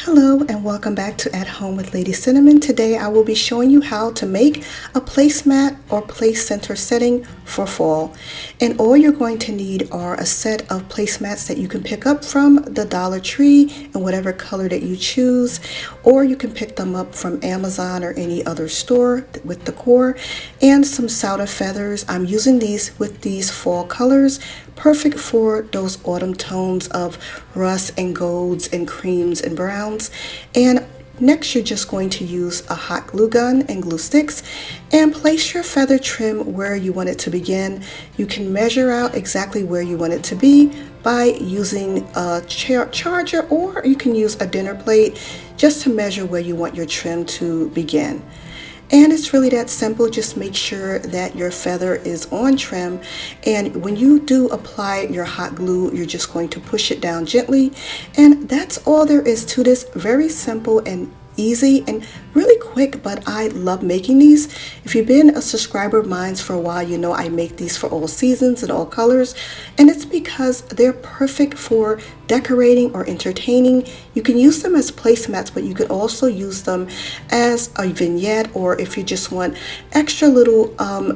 Hello and welcome back to At Home with Lady Cinnamon. Today I will be showing you how to make a placemat or place center setting for fall. And all you're going to need are a set of placemats that you can pick up from the Dollar Tree in whatever color that you choose, or you can pick them up from Amazon or any other store with decor, and some souder feathers. I'm using these with these fall colors, perfect for those autumn tones of rust and golds and creams and browns. And next you're just going to use a hot glue gun and glue sticks and place your feather trim where you want it to begin. You can measure out exactly where you want it to be by using a charger, or you can use a dinner plate just to measure where you want your trim to begin. And it's really that simple. Just make sure that your feather is on trim, and when you do apply your hot glue, you're just going to push it down gently, and that's all there is to this. Very simple and easy and really quick, but I love making these. If you've been a subscriber of mine for a while, you know I make these for all seasons and all colors, and it's because they're perfect for decorating or entertaining. You can use them as placemats, but you could also use them as a vignette, or if you just want extra little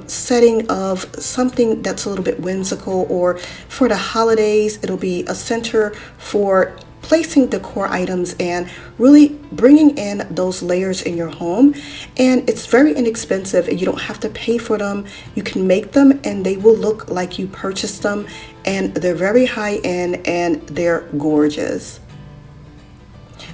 setting of something that's a little bit whimsical, or for the holidays it'll be a center for placing decor items and really bringing in those layers in your home. And it's very inexpensive and you don't have to pay for them. You can make them and they will look like you purchased them, and they're very high end and they're gorgeous.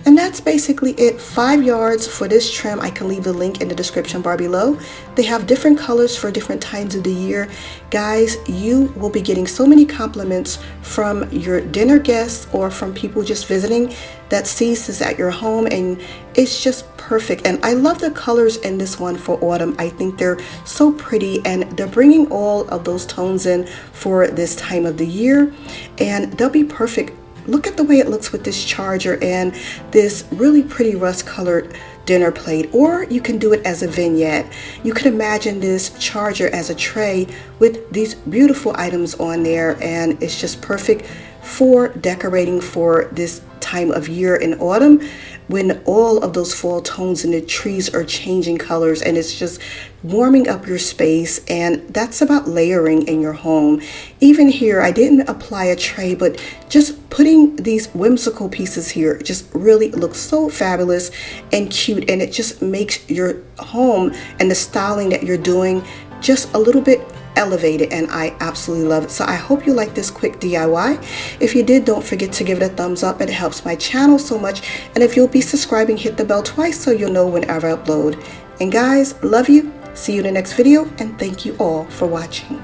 And that's basically it. 5 yards for this trim. I can leave the link in the description bar below. They have different colors for different times of the year. Guys, you will be getting so many compliments from your dinner guests or from people just visiting that sees this at your home, and it's just perfect. And I love the colors in this one for autumn. I think they're so pretty, and they're bringing all of those tones in for this time of the year, and they'll be perfect. Look at the way it looks with this charger and this really pretty rust colored dinner plate, or you can do it as a vignette. You can imagine this charger as a tray with these beautiful items on there, and it's just perfect for decorating for this time of year in autumn, when all of those fall tones in the trees are changing colors, and it's just warming up your space. And that's about layering in your home. Even here, I didn't apply a tray, but just putting these whimsical pieces here just really looks so fabulous and cute, and it just makes your home and the styling that you're doing just a little bit elevated, and I absolutely love it. So I hope you like this quick DIY. If you did, don't forget to give it a thumbs up. It helps my channel so much. And if you'll be subscribing, hit the bell twice so you'll know whenever I upload. And guys, love you. See you in the next video, and thank you all for watching.